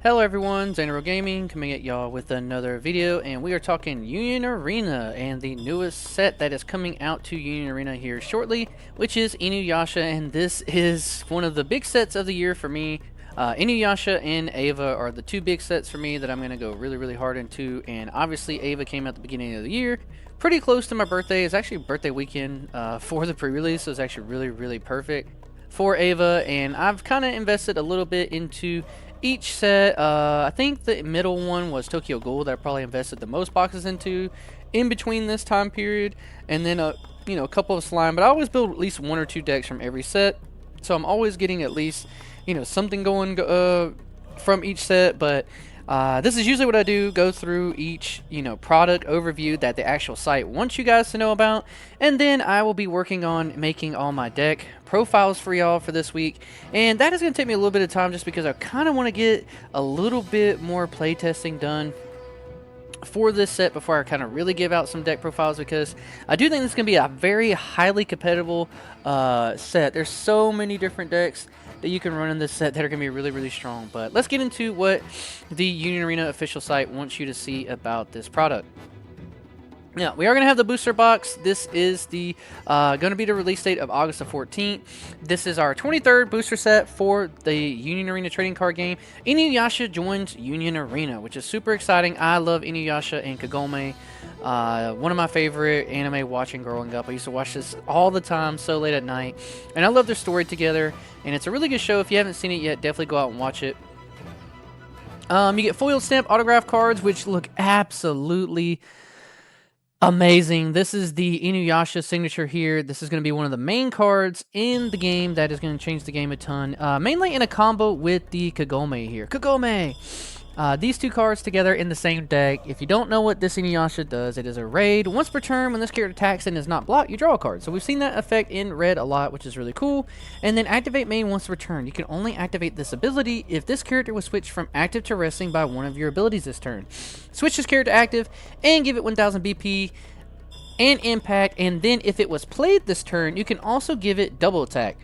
Hello everyone, Tanjiro Gaming coming at y'all with another video, and we are talking Union Arena and the newest set that is coming out to Union Arena here shortly, which is InuYasha, and this is one of the big sets of the year for me. InuYasha and Ava are the two big sets for me that I'm going to go really hard into, and obviously Ava came out at the beginning of the year, pretty close to my birthday. It's actually birthday weekend for the pre-release, so it's actually really perfect for Ava, and I've kind of invested a little bit into each set. I think the middle one was Tokyo Gold that I probably invested the most boxes into in between this time period, and then a couple of slime. But I always build at least one or two decks from every set, so I'm always getting at least something going from each set. But this is usually what I do: go through each product overview that the actual site wants you guys to know about, and then I will be working on making all my deck profiles for y'all for this week, and that is going to take me a little bit of time just because I kind of want to get a little bit more playtesting done for this set before I kind of really give out some deck profiles, because I do think this is going to be a very highly competitive set. There's so many different decks that you can run in this set that are going to be really strong. But let's get into what the Union Arena official site wants you to see about this product. Now, we are going to have the booster box. This is the going to be the release date of August the 14th. This is our 23rd booster set for the Union Arena trading card game. InuYasha joins Union Arena, which is super exciting. I love InuYasha and Kagome. One of my favorite anime watching growing up. I used to watch this all the time, so late at night. And I love their story together. And it's a really good show. If you haven't seen it yet, definitely go out and watch it. You get foiled stamp autograph cards, which look absolutely amazing. This is the InuYasha signature here. This is going to be one of the main cards in the game that is going to change the game a ton. Mainly in a combo with the Kagome here. Kagome! These two cards together in the same deck. If you don't know what this InuYasha does, it is a raid. Once per turn, when this character attacks and is not blocked, you draw a card. So we've seen that effect in red a lot, which is really cool. And then activate main once per turn. You can only activate this ability if this character was switched from active to resting by one of your abilities this turn. Switch this character to active and give it 1000 BP and impact. And then if it was played this turn, you can also give it double attack.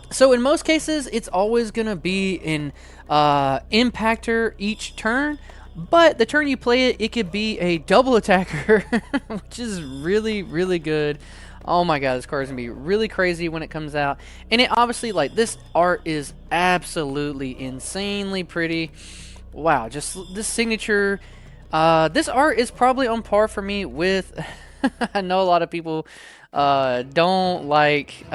So in most cases, it's always going to be an impactor each turn, but the turn you play it, it could be a double attacker, which is really good. Oh my god, this card is going to be really crazy when it comes out. And it obviously, like, this art is absolutely insanely pretty. Wow, just this signature. This art is probably on par for me with, I know a lot of people don't like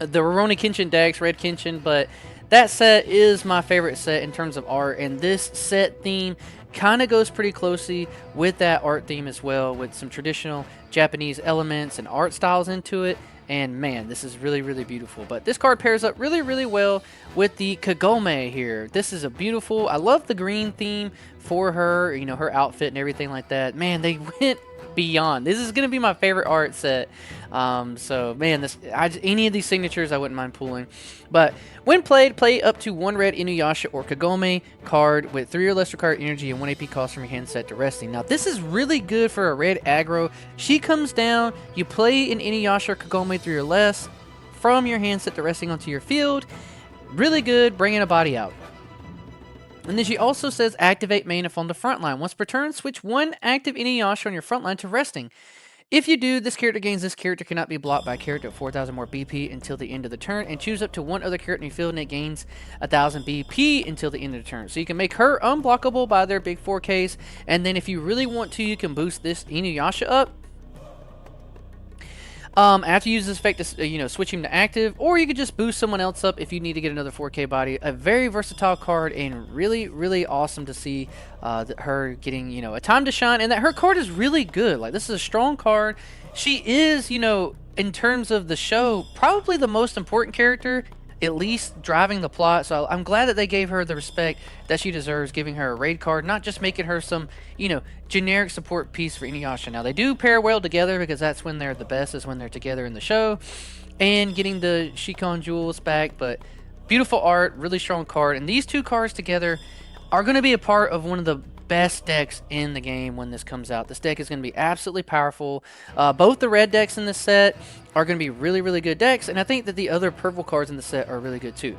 the Rurouni Kenshin decks, Red Kenshin, but that set is my favorite set in terms of art, and this set theme kind of goes pretty closely with that art theme as well, with some traditional Japanese elements and art styles into it. And man, this is really beautiful. But this card pairs up really well with the Kagome here. This is a beautiful, I love the green theme for her, her outfit and everything like that. Man, they went beyond. This is going to be my favorite art set. So man, any of these signatures I wouldn't mind pulling. But when played, play up to one red InuYasha or Kagome card with 3 or less required energy and 1 AP cost from your hand set to resting. Now this is really good for a red aggro. She comes down, you play an InuYasha or Kagome 3 or less from your hand set to resting onto your field. Really good, bringing a body out. And then she also says activate main if on the front line. Once per turn, switch one active InuYasha on your front line to resting. If you do, this character gains this character cannot be blocked by a character at 4000 more BP until the end of the turn, and choose up to one other character in your field and it gains 1000 BP until the end of the turn. So you can make her unblockable by their big 4Ks, and then if you really want to, you can boost this InuYasha up. After you use this effect to switch him to active, or you could just boost someone else up if you need to get another 4K body. A very versatile card, and really awesome to see her getting a time to shine, and that her card is really good. Like, this is a strong card. She is in terms of the show, probably the most important character, at least driving the plot. So I'm glad that they gave her the respect that she deserves, giving her a raid card, not just making her some, generic support piece for InuYasha. Now, they do pair well together because that's when they're the best, is when they're together in the show, and getting the Shikon jewels back. But beautiful art, really strong card, and these two cards together are going to be a part of one of the best decks in the game when this comes out. This deck is going to be absolutely powerful. Both the red decks in this set are going to be really good decks, and I think that the other purple cards in the set are really good too.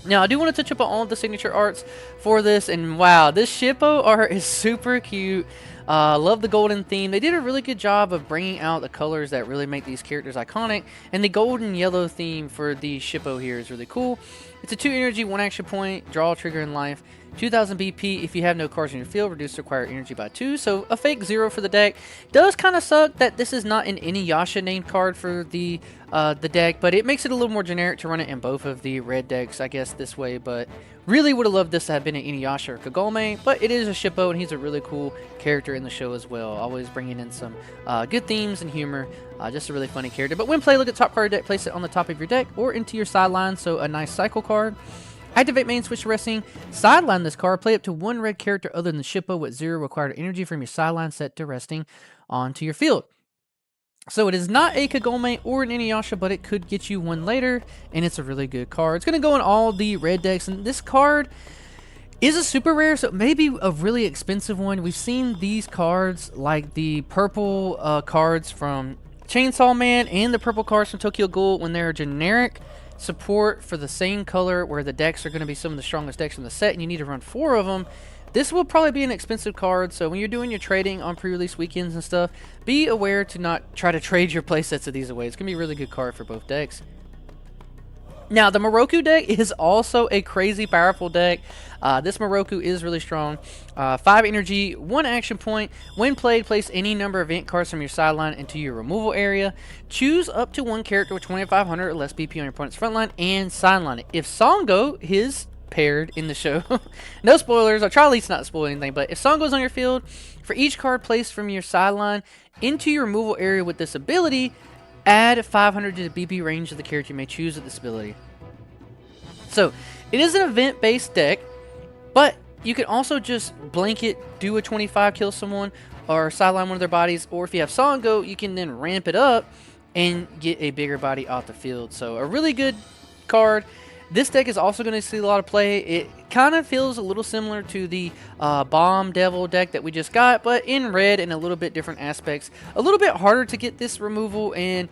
Now, I do want to touch up on all of the signature arts for this, and wow, this Shipo art is super cute. Love the golden theme. They did a really good job of bringing out the colors that really make these characters iconic, and the golden yellow theme for the Shipo here is really cool. It's a 2 energy, 1 action point, draw, trigger, and life. 2000 BP if you have no cards in your field, reduce required energy by 2, so a fake 0 for the deck. Does kind of suck that this is not an InuYasha named card for the deck, but it makes it a little more generic to run it in both of the red decks, I guess, this way. But really would have loved this to have been an InuYasha or Kagome, but it is a Shipo, and he's a really cool character in the show as well, always bringing in some good themes and humor. Just a really funny character. But when play, look at top card of deck, place it on the top of your deck or into your sideline, so a nice cycle card. Activate main, switch to resting. Sideline this card. Play up to 1 red character other than Shipo with 0 required energy from your sideline set to resting onto your field. So it is not a Kagome or an InuYasha, but it could get you one later, and it's a really good card. It's going to go in all the red decks, and this card is a super rare, so maybe a really expensive one. We've seen these cards, like the purple cards from Chainsawman and the purple cards from Tokyo Ghoul, when they're generic support for the same color, where the decks are going to be some of the strongest decks in the set, and you need to run 4 of them. This will probably be an expensive card, so when you're doing your trading on pre-release weekends and stuff, be aware to not try to trade your playsets of these away. It's going to be a really good card for both decks. Now, the Maroku deck is also a crazy powerful deck. This Maroku is really strong. 5 energy, 1 action point. When played, place any number of event cards from your sideline into your removal area. Choose up to 1 character with 2500 or less BP on your opponent's front line and sideline it. If Sango is paired in the show, no spoilers, I'll try at least not spoil anything, but if Sango's on your field, for each card placed from your sideline into your removal area with this ability, add 500 to the BP range of the character you may choose with this ability. So, it is an event-based deck, but you can also just blanket, do a 25, kill someone, or sideline one of their bodies, or if you have Sango, you can then ramp it up and get a bigger body off the field. So, a really good card. This deck is also going to see a lot of play. It kind of feels a little similar to the bombdevil deck that we just got, but in red and a little bit different aspects. A little bit harder to get this removal and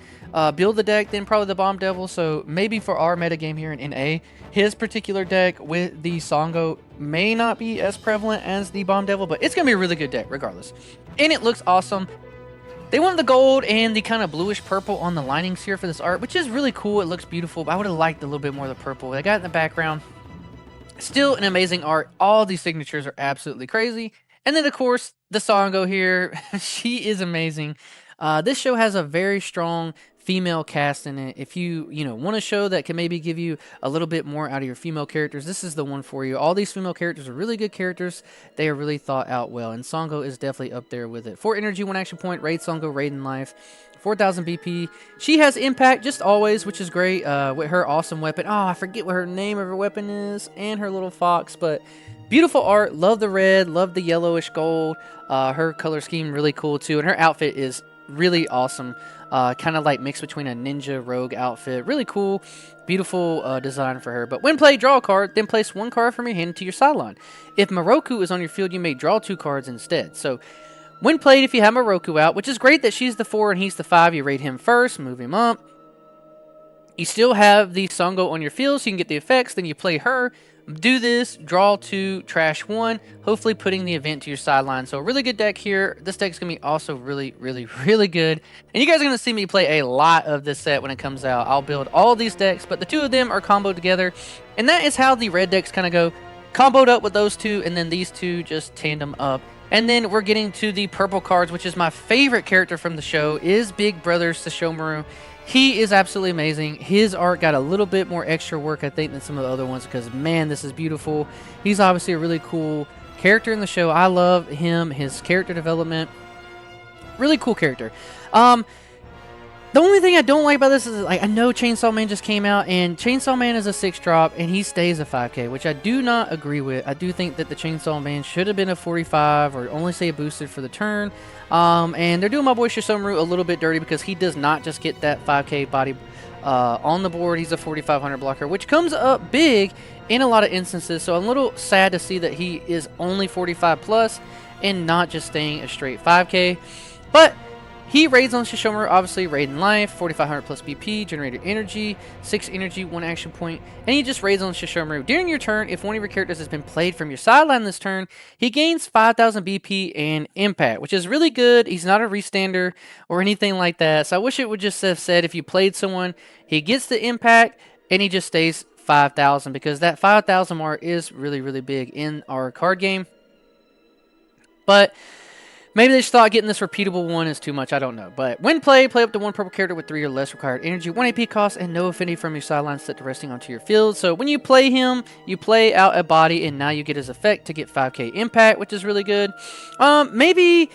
build the deck than probably the bombdevil, so maybe for our metagame here in NA, his particular deck with the Sango may not be as prevalent as the bombdevil, but it's going to be a really good deck regardless. And it looks awesome. They went the gold and the kind of bluish purple on the linings here for this art, which is really cool. It looks beautiful, but I would have liked a little bit more of the purple they got in the background. Still an amazing art. All these signatures are absolutely crazy. And then, of course, the Sango here. She is amazing. This show has a very strong female cast in it. If you want a show that can maybe give you a little bit more out of your female characters, this is the one for you. All these female characters are really good characters. They are really thought out well, and Sango is definitely up there with it. 4 energy, 1 action point, raid Sango, raid in life, 4000 BP. She has impact just always, which is great, with her awesome weapon. Oh, I forget what her name of her weapon is, and her little fox, but beautiful art. Love the red, love the yellowish gold. Her color scheme really cool too, and her outfit is really awesome. Kind of like mixed between a ninja rogue outfit. Really cool, beautiful design for her. But when played, draw a card, then place 1 card from your hand to your sideline. If Maroku is on your field, you may draw 2 cards instead. So when played, if you have Maroku out, which is great that she's the 4 and he's the 5, you raid him first, move him up. You still have the Sango on your field, so you can get the effects, then you play her. Do this, draw 2, trash 1, hopefully putting the event to your sideline. So a really good deck here. This deck's going to be also really, really, really good. And you guys are going to see me play a lot of this set when it comes out. I'll build all these decks, but the 2 of them are comboed together. And that is how the red decks kind of go. Comboed up with those 2, and then these 2 just tandem up. And then we're getting to the purple cards, which is my favorite character from the show, is Big Brother Sesshomaru. He is absolutely amazing. His art got a little bit more extra work, I think, than some of the other ones, because, man, this is beautiful. He's obviously a really cool character in the show. I love him, his character development. Really cool character. The only thing I don't like about this is, like, I know Chainsawman just came out, and Chainsawman is a 6-drop, and he stays a 5k, which I do not agree with. I do think that the Chainsawman should have been a 45, or only say a boosted for the turn. And they're doing my boy Sesshomaru a little bit dirty, because he does not just get that 5k body on the board. He's a 4500 blocker, which comes up big in a lot of instances, so I'm a little sad to see that he is only 45 plus, and not just staying a straight 5k. But He raids on Shishomaru, obviously, raid in life, 4,500 plus BP, generated energy, 6 energy, 1 action point, and he just raids on Shishomaru. During your turn, if one of your characters has been played from your sideline this turn, he gains 5,000 BP and impact, which is really good. He's not a restander or anything like that, so I wish it would just have said if you played someone, he gets the impact, and he just stays 5,000, because that 5,000 mark is really, really big in our card game. But maybe they just thought getting this repeatable one is too much. I don't know. But when play up to one purple character with 3 or less required energy, 1 AP cost, and no affinity from your sideline set to resting onto your field. So when you play him, you play out a body, and now you get his effect to get 5k impact, which is really good. Maybe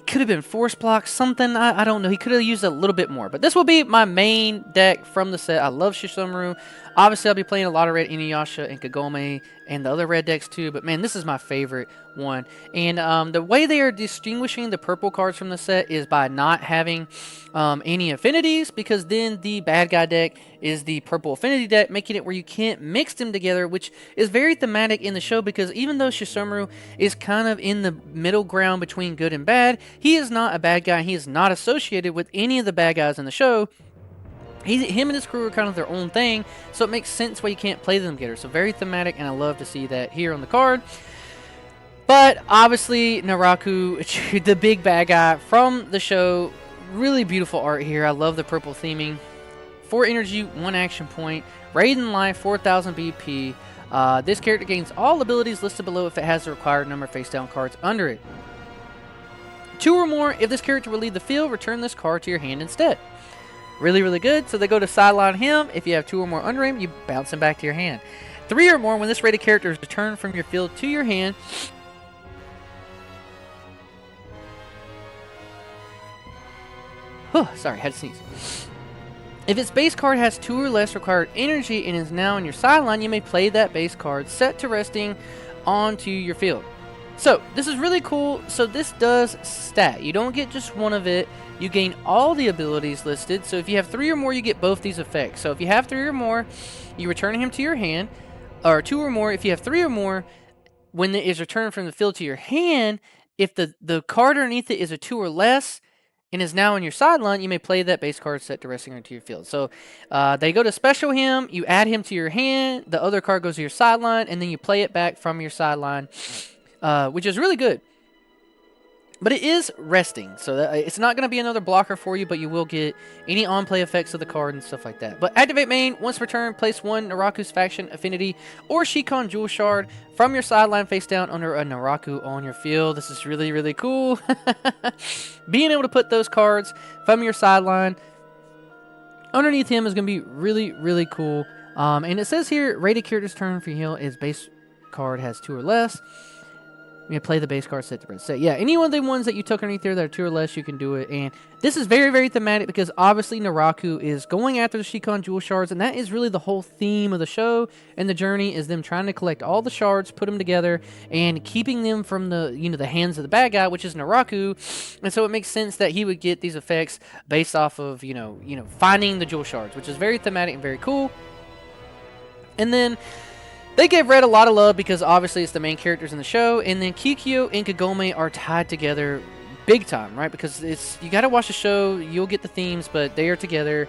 could have been force block, something. I don't know. He could have used a little bit more. But this will be my main deck from the set. I love Shishomaru. Obviously, I'll be playing a lot of red InuYasha and Kagome and the other red decks too. But man, this is my favorite one. And the way they are distinguishing the purple cards from the set is by not having any affinities, because then the bad guy deck is the purple affinity deck, making it where you can't mix them together, which is very thematic in the show, because even though Shishomaru is kind of in the middle ground between good and bad, he is not a bad guy. He is not associated with any of the bad guys in the show. Him and his crew are kind of their own thing, so it makes sense why you can't play them together. So very thematic, and I love to see that here on the card. But obviously, Naraku, the big bad guy from the show, really beautiful art here. I love the purple theming. 4 energy, 1 action point, raid in life, 4,000 BP. This character gains all abilities listed below if it has the required number of face-down cards under it. 2 or more, if this character will leave the field, return this card to your hand instead. Really, really good. So they go to sideline him. If you have 2 or more under him, you bounce him back to your hand. 3 or more, when this rated character is returned from your field to your hand, sorry, had to sneeze. If its base card has 2 or less required energy and is now in your sideline, you may play that base card set to resting onto your field. So this is really cool. So this does stat. You don't get just one of it. You gain all the abilities listed. So if you have 3 or more, you get both these effects. So if you have 3 or more, you return him to your hand. Or 2 or more, if you have 3 or more, when it is returned from the field to your hand, if the card underneath it is a 2 or less and is now in your sideline, you may play that base card set to resting onto your field. So they go to special him, you add him to your hand, the other card goes to your sideline, and then you play it back from your sideline, which is really good. But it is resting, so it's not going to be another blocker for you, but you will get any on-play effects of the card and stuff like that. But activate main, once per turn, place 1 Naraku's faction, affinity, or Shikon Jewel Shard from your sideline face down under a Naraku on your field. This is really, really cool. Being able to put those cards from your sideline underneath him is going to be really, really cool. And it says here, rated character's turn for heal is base card has 2 or less. You play the base card set to rest. So yeah, any one of the ones that you took underneath there that are 2 or less, you can do it. And this is very, very thematic, because obviously Naraku is going after the Shikon Jewel Shards, and that is really the whole theme of the show and the journey, is them trying to collect all the shards, put them together, and keeping them from the the hands of the bad guy, which is Naraku. And so it makes sense that he would get these effects based off of finding the Jewel Shards, which is very thematic and very cool. And then they gave Red a lot of love because obviously it's the main characters in the show, and then Kikyo and Kagome are tied together big time, right? Because you got to watch the show, you'll get the themes, but they are together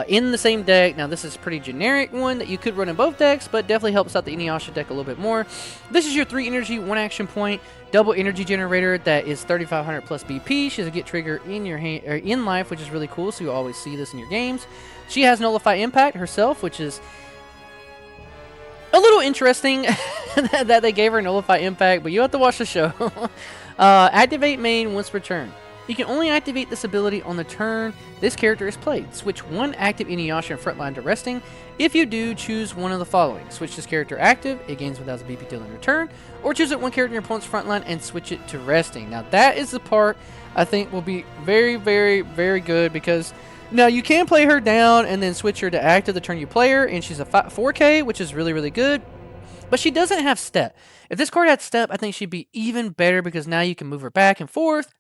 in the same deck. Now this is a pretty generic one that you could run in both decks, but definitely helps out the InuYasha deck a little bit more. This is your 3 energy, 1 action point, double energy generator that is 3,500 plus BP. She has a get trigger in your hand or in life, which is really cool. So you always see this in your games. She has nullify impact herself, which is a little interesting that they gave her nullify impact, but you have to watch the show. Activate main once per turn. You can only activate this ability on the turn this character is played. Switch 1 active InuYasha in frontline to resting. If you do, choose one of the following. Switch this character active, it gains 1,000 BP till end of turn, or choose it 1 character in your opponent's frontline and switch it to resting. Now that is the part I think will be very, very, very good, because now, you can play her down and then switch her to active the turn you play her, and she's a 4K, which is really, really good. But she doesn't have step. If this card had step, I think she'd be even better, because now you can move her back and forth.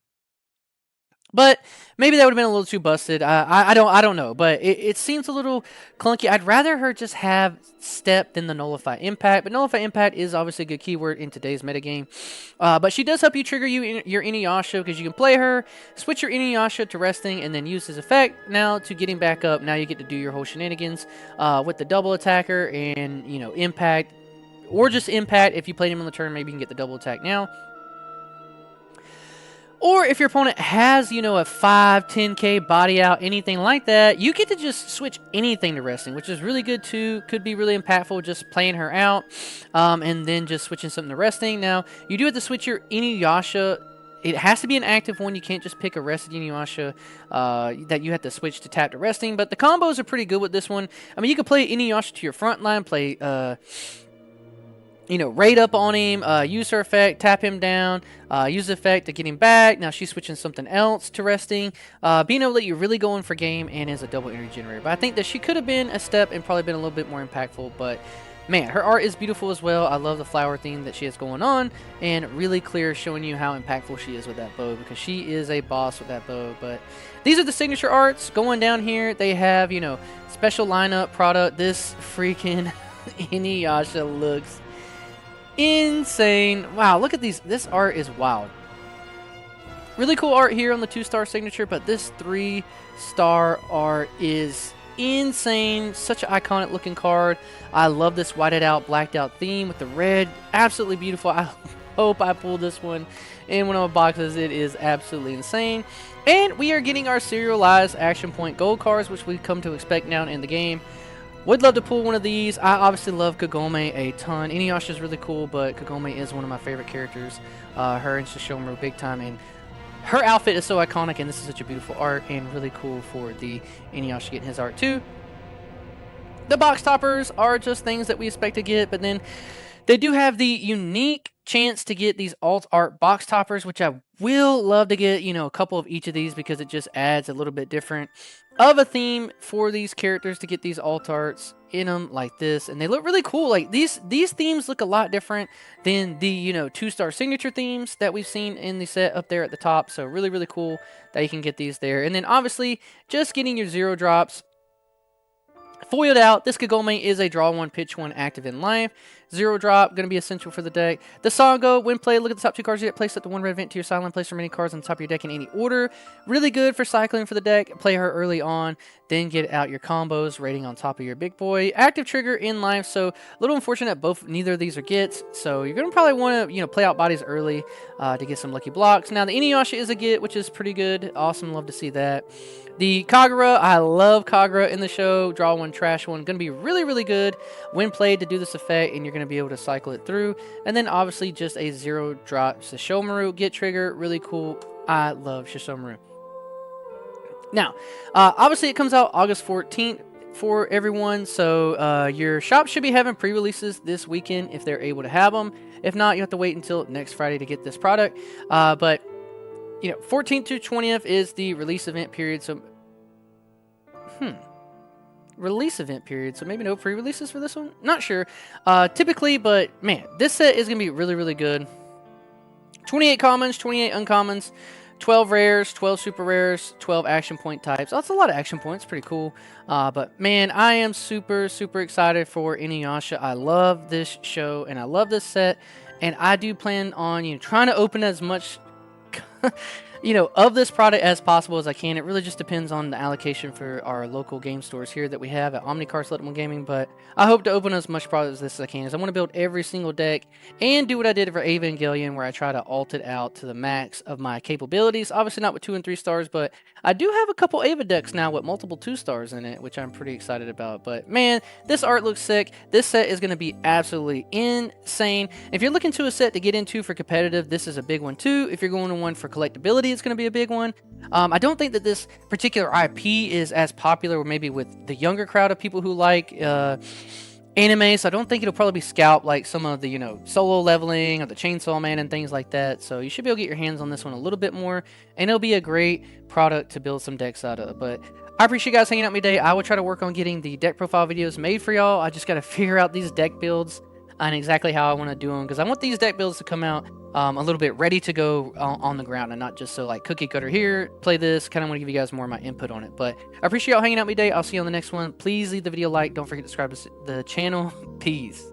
But maybe that would have been a little too busted. I don't know, but it seems a little clunky. I'd rather her just have step than the nullify impact. But nullify impact is obviously a good keyword in today's metagame. But she does help you trigger your InuYasha because you can play her, switch your InuYasha to resting, and then use his effect. Now to getting back up. Now you get to do your whole shenanigans with the double attacker and impact, or just impact. If you played him on the turn, maybe you can get the double attack now. Or if your opponent has, a 5, 10k body out, anything like that, you get to just switch anything to resting, which is really good too. Could be really impactful just playing her out and then just switching something to resting. Now, you do have to switch your InuYasha. It has to be an active one. You can't just pick a rested InuYasha that you have to switch to tap to resting. But the combos are pretty good with this one. I mean, you can play InuYasha to your front line, play... raid up on him, use her effect, tap him down, use the effect to get him back. Now she's switching something else to resting. Being able to let you really go in for game and is a double energy generator. But I think that she could have been a step and probably been a little bit more impactful. But man, her art is beautiful as well. I love the flower theme that she has going on, and really clear showing you how impactful she is with that bow, because she is a boss with that bow. But these are the signature arts. Going down here, they have, special lineup product. This freaking InuYasha looks insane. Wow, look at these. This art is wild. Really cool art here on the 2-star signature, but this 3-star art is insane. Such an iconic looking card. I love this whited out, blacked out theme with the red. Absolutely beautiful. I hope I pull this one in one of my boxes. It is absolutely insane. And we are getting our serialized action point gold cards, which we've come to expect now in the game. Would love to pull one of these. I obviously love Kagome a ton. InuYasha is really cool, but Kagome is one of my favorite characters. Her and Shishomaru big time, and her outfit is so iconic, and this is such a beautiful art, and really cool for the InuYasha getting his art too. The box toppers are just things that we expect to get, but then they do have the unique chance to get these alt art box toppers, which I will love to get, a couple of each of these, because it just adds a little bit different of a theme for these characters to get these alt arts in them like this. And they look really cool. Like these themes look a lot different than the 2-star signature themes that we've seen in the set up there at the top. So really, really cool that you can get these there. And then obviously just getting your 0 drops foiled out. This Kagome is a draw 1, pitch 1, active in life. 0 drop, going to be essential for the deck. The Sango, when played, look at the top 2 cards you get. Place up the 1 red event to your sideline. Place remaining cards on the top of your deck in any order. Really good for cycling for the deck. Play her early on, then get out your combos, rating on top of your big boy. Active trigger in life, so a little unfortunate neither of these are gets. So you're going to probably want to play out bodies early to get some lucky blocks. Now the InuYasha is a get, which is pretty good. Awesome, love to see that. The Kagura, I love Kagura in the show. Draw 1, trash 1. Going to be really, really good when played to do this effect, and you're going to be able to cycle it through. And then obviously just a 0 drop Shishomaru get trigger. Really cool. I love Shishomaru. Now, obviously it comes out August 14th for everyone, so your shop should be having pre-releases this weekend if they're able to have them. If not, you have to wait until next Friday to get this product. But 14th to 20th is the release event period. So, release event period. So maybe no pre-releases for this one. Not sure. Typically, but man, this set is gonna be really, really good. 28 commons, 28 uncommons, 12 rares, 12 super rares, 12 action point types. That's a lot of action points. Pretty cool. But man, I am super, super excited for InuYasha. I love this show and I love this set, and I do plan on trying to open as much of this product as possible as I can. It really just depends on the allocation for our local game stores here that we have at Omnicar Selectable Gaming, but I hope to open as much product as this as I can, as I want to build every single deck and do what I did for Evangelion, where I try to alt it out to the max of my capabilities. Obviously not with 2 and 3 stars, but I do have a couple Eva decks now with multiple 2 stars in it, which I'm pretty excited about. But man, this art looks sick. This set is going to be absolutely insane. If you're looking to a set to get into for competitive, this is a big one too. If you're going to one for collectability, it's going to be a big one. I don't think that this particular IP is as popular maybe with the younger crowd of people who like anime, so I don't think it'll probably be scalped like some of the solo leveling or the Chainsawman and things like that. So you should be able to get your hands on this one a little bit more, and it'll be a great product to build some decks out of. But I appreciate you guys hanging out with me today. I will try to work on getting the deck profile videos made for y'all. I just got to figure out these deck builds and exactly how I want to do them, because I want these deck builds to come out a little bit ready to go on the ground, and not just so like cookie cutter here, play this. Kind of want to give you guys more of my input on it. But I appreciate y'all hanging out with me today. I'll see you on the next one. Please leave the video a like. Don't forget to subscribe to the channel. Peace.